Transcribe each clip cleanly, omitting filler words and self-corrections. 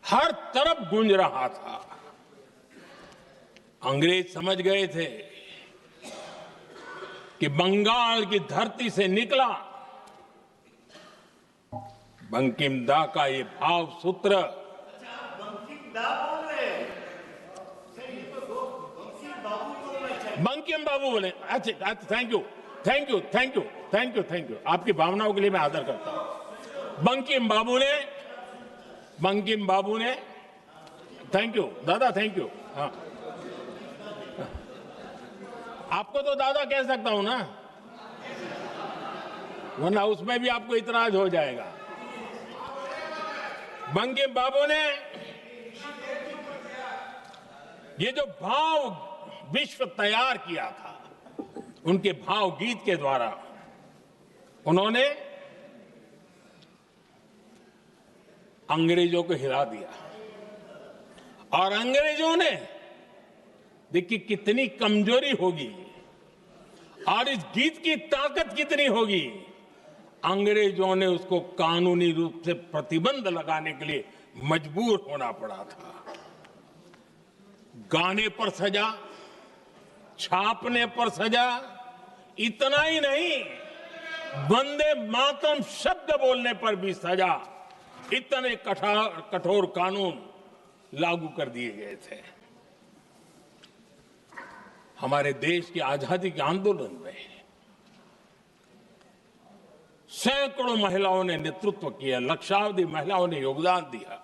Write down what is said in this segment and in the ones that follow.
हर तरफ गूंज रहा था। अंग्रेज समझ गए थे कि बंगाल की धरती से निकला बंकिम दा का ये भाव सूत्र। बंकिम बाबू बोले। अच्छा, thank you thank you thank you thank you thank you, आपकी भावनाओं के लिए मैं आदर करता हूं। बंकिम बाबू ने थैंक यू दादा, थैंक यू। हाँ, आपको तो दादा कह सकता हूं ना, वरना उसमें भी आपको इतराज हो जाएगा। बंकिम बाबू ने ये जो भाव विश्व तैयार किया था, उनके भाव गीत के द्वारा उन्होंने अंग्रेजों को हिला दिया। और अंग्रेजों ने देखिए कितनी कमजोरी होगी और इस गीत की ताकत कितनी होगी। अंग्रेजों ने उसको कानूनी रूप से प्रतिबंध लगाने के लिए मजबूर होना पड़ा था। गाने पर सजा, छापने पर सजा, इतना ही नहीं, वंदे मातरम शब्द बोलने पर भी सजा। इतने कठोर कानून लागू कर दिए गए थे। हमारे देश की आजादी के आंदोलन में सैकड़ों महिलाओं ने नेतृत्व किया, लक्षावधि महिलाओं ने योगदान दिया।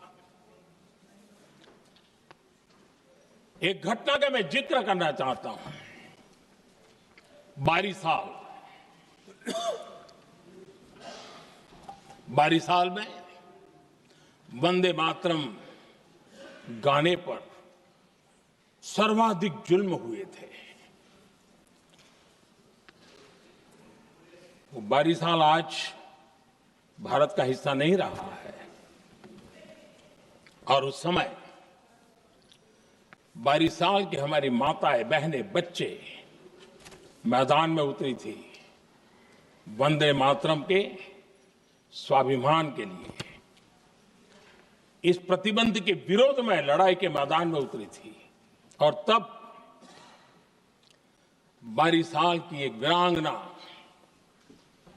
एक घटना का मैं जिक्र करना चाहता हूं। 22 साल में वंदे मातरम गाने पर सर्वाधिक जुल्म हुए थे। वो 22 साल आज भारत का हिस्सा नहीं रहा है। और उस समय 22 साल की हमारी माताएं, बहनें, बच्चे मैदान में उतरी थी वंदे मातरम के स्वाभिमान के लिए। इस प्रतिबंध के विरोध में लड़ाई के मैदान में उतरी थी। और तब 22 साल की एक वीरांगना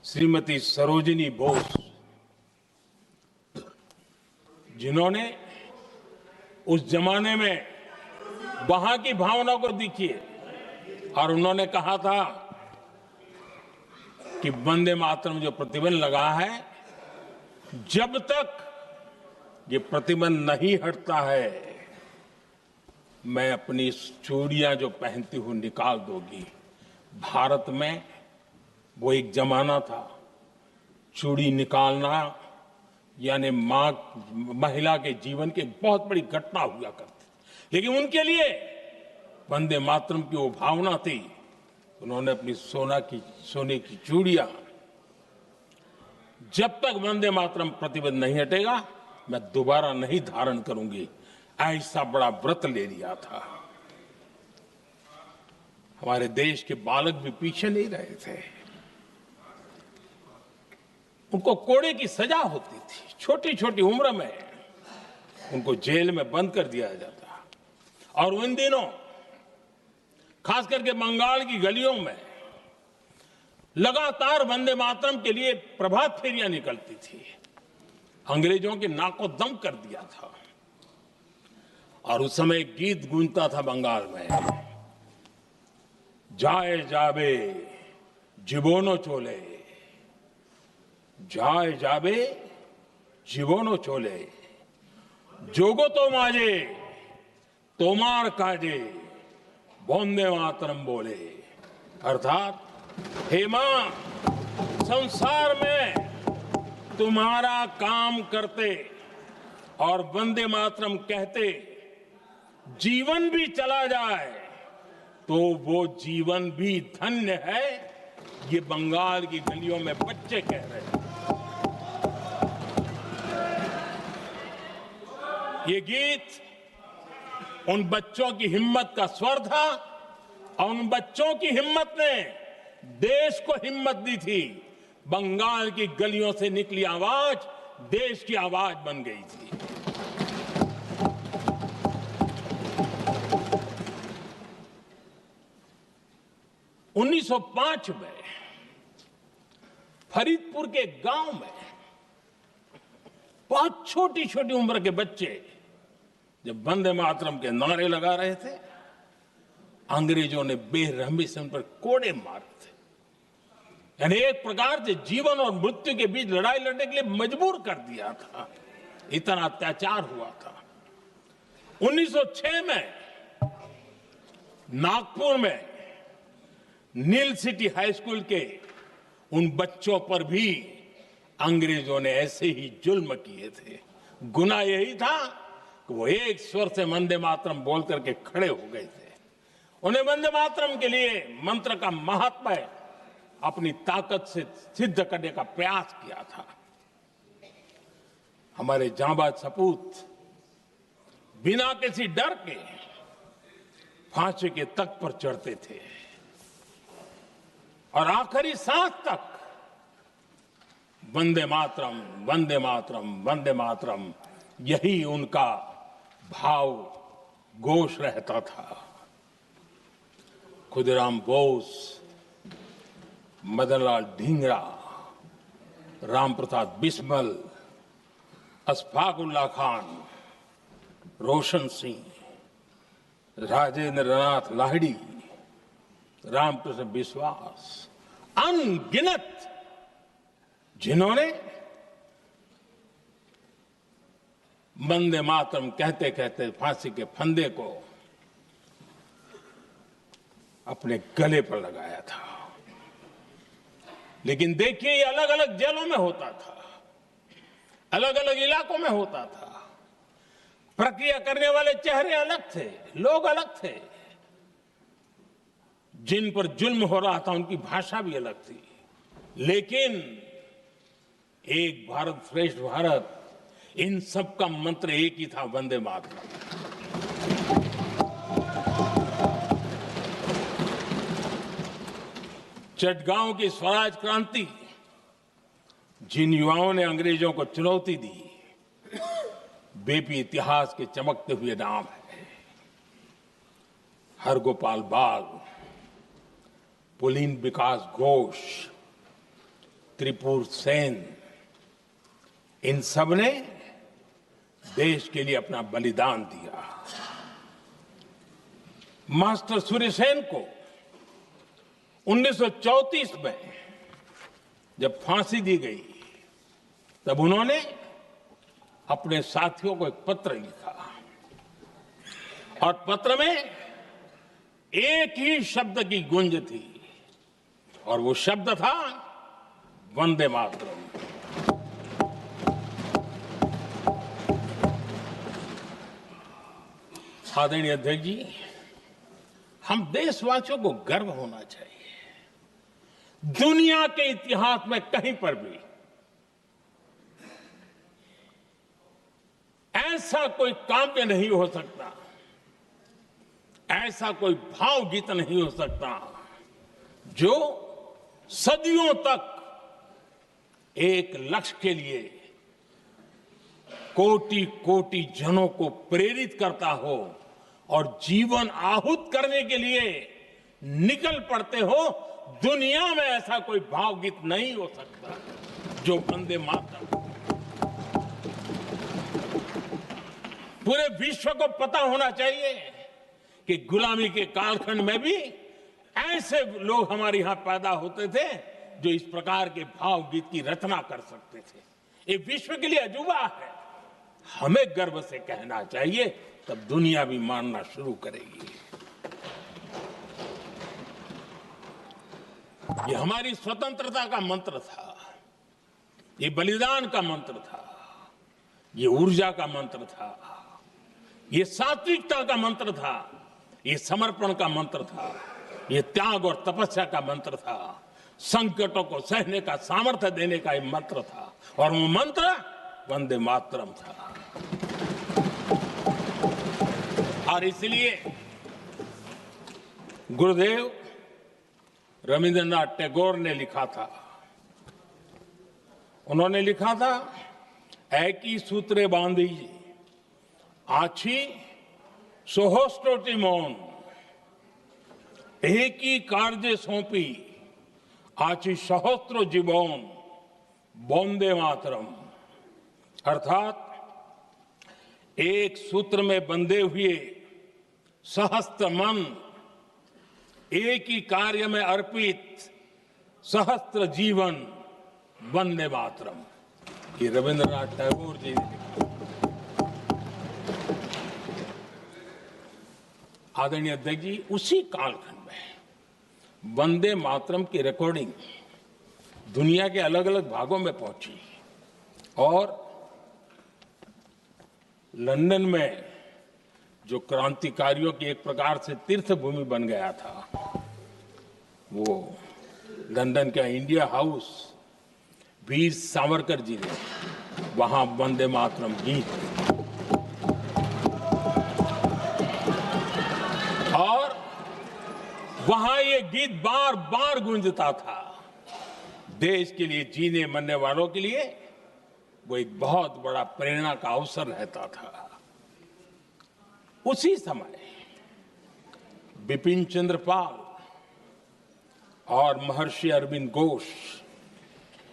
श्रीमती सरोजिनी बोस, जिन्होंने उस जमाने में वहां की भावना को देखिए, और उन्होंने कहा था कि वंदे मातरम जो प्रतिबंध लगा है, जब तक ये प्रतिबंध नहीं हटता है, मैं अपनी चूड़ियां जो पहनती हूं निकाल दूंगी। भारत में वो एक जमाना था, चूड़ी निकालना यानी महिला के जीवन की बहुत बड़ी घटना हुआ करती। लेकिन उनके लिए वंदे मातरम की वो भावना थी। उन्होंने अपनी सोने की चूड़ियां, जब तक वंदे मातरम प्रतिबंध नहीं हटेगा मैं दोबारा नहीं धारण करूंगी, ऐसा बड़ा व्रत ले लिया था। हमारे देश के बालक भी पीछे नहीं रहे थे। उनको कोड़े की सजा होती थी, छोटी छोटी उम्र में उनको जेल में बंद कर दिया जाता। और उन दिनों खास करके बंगाल की गलियों में लगातार वंदे मातरम के लिए प्रभात फेरियां निकलती थी। अंग्रेजों के नाको दम कर दिया था। और उस समय गीत गूंजता था बंगाल में, जाए जाबे जीवोनो चोले, जाए जाबे जीवोनो चोले, जोगो तो माजे तोमार काजे, वंदे मातरम बोले। अर्थात हे मां, संसार में तुम्हारा काम करते और वंदे मातरम कहते जीवन भी चला जाए तो वो जीवन भी धन्य है। ये बंगाल की गलियों में बच्चे कह रहे हैं। ये गीत उन बच्चों की हिम्मत का स्वर था और उन बच्चों की हिम्मत ने देश को हिम्मत दी थी। बंगाल की गलियों से निकली आवाज देश की आवाज बन गई थी। 1905 में फरीदपुर के गांव में बहुत छोटी छोटी उम्र के बच्चे जब वंदे मातरम के नारे लगा रहे थे, अंग्रेजों ने बेरहमी से उन पर कोड़े मारे थे। यानी एक प्रकार से जीवन और मृत्यु के बीच लड़ाई लड़ने के लिए मजबूर कर दिया था। इतना अत्याचार हुआ था। 1906 में नागपुर में नील सिटी हाई स्कूल के उन बच्चों पर भी अंग्रेजों ने ऐसे ही जुल्म किए थे। गुनाह यही था कि वो एक स्वर से वंदे मातरम बोल करके खड़े हो गए थे। उन्हें वंदे मातरम के लिए मंत्र का महात्म्य अपनी ताकत से सिद्ध करने का प्रयास किया था। हमारे जांबाज सपूत बिना किसी डर के फांसी के तख्त पर चढ़ते थे और आखिरी सांस तक वंदे मातरम, वंदे मातरम, वंदे मातरम, यही उनका भाव घोष रहता था। खुदीराम बोस, मदनलाल ढींगरा, राम प्रसाद बिस्मल, अशफाक उल्लाह खान, रोशन सिंह, राजेंद्र नाथ लाहिड़ी, रामकृष्ण विश्वास, अनगिनत जिन्होंने वंदे मातरम कहते कहते फांसी के फंदे को अपने गले पर लगाया था। लेकिन देखिए, ये अलग अलग जेलों में होता था, अलग अलग इलाकों में होता था। प्रक्रिया करने वाले चेहरे अलग थे, लोग अलग थे। जिन पर जुल्म हो रहा था उनकी भाषा भी अलग थी। लेकिन एक भारत श्रेष्ठ भारत, इन सब का मंत्र एक ही था, वंदे मातरम। चटगांव की स्वराज क्रांति, जिन युवाओं ने अंग्रेजों को चुनौती दी, वे भी इतिहास के चमकते हुए नाम है। हरगोपाल बाग, पुलिन विकास घोष, त्रिपुर सेन, इन सब ने देश के लिए अपना बलिदान दिया। मास्टर सूर्यसेन को 1934 में जब फांसी दी गई, तब उन्होंने अपने साथियों को एक पत्र लिखा और पत्र में एक ही शब्द की गूंज थी और वो शब्द था वंदे मातरम। आदरणीय अध्यक्ष जी, हम देशवासियों को गर्व होना चाहिए। दुनिया के इतिहास में कहीं पर भी ऐसा कोई काव्य नहीं हो सकता, ऐसा कोई भावगीत नहीं हो सकता जो सदियों तक एक लक्ष्य के लिए कोटि कोटि जनों को प्रेरित करता हो और जीवन आहूत करने के लिए निकल पड़ते हो। दुनिया में ऐसा कोई भावगीत नहीं हो सकता जो वंदे मातरम। पूरे विश्व को पता होना चाहिए कि गुलामी के कालखंड में भी ऐसे लोग हमारे यहां पैदा होते थे जो इस प्रकार के भावगीत की रचना कर सकते थे। ये विश्व के लिए अजूबा है। हमें गर्व से कहना चाहिए, तब दुनिया भी मानना शुरू करेगी। ये हमारी स्वतंत्रता का मंत्र था, ये बलिदान का मंत्र था, ये ऊर्जा का मंत्र था, ये सात्विकता का मंत्र था, ये समर्पण का मंत्र था, ये त्याग और तपस्या का मंत्र था, संकटों को सहने का सामर्थ्य देने का ये मंत्र था और वो मंत्र वंदे मातरम था। और इसलिए गुरुदेव रविंद्रनाथ टैगोर ने लिखा था, उन्होंने लिखा था, एकी सूत्रे बांधी आछी सोहोस्टोटी मौन, एकी कार्य सौंपी आची सहस्त्र जीवन वंदे मातरम, अर्थात एक सूत्र में बंधे हुए सहस्त्र मन, एक ही कार्य में अर्पित सहस्त्र जीवन, वंदे मातरम। ये रविंद्रनाथ टैगोर जी ने लिखा। आदरणीय अध्यक्ष जी, उसी कालखंड में वंदे मातरम की रिकॉर्डिंग दुनिया के अलग अलग भागों में पहुंची और लंदन में जो क्रांतिकारियों की एक प्रकार से तीर्थ भूमि बन गया था, वो लंदन का इंडिया हाउस, वीर सावरकर जी ने वहां वंदे मातरम गीत और वहां ये गीत बार बार गूंजता था। देश के लिए जीने मरने वालों के लिए वो एक बहुत बड़ा प्रेरणा का अवसर रहता था। उसी समय बिपिन चंद्र पाल और महर्षि अरविंद घोष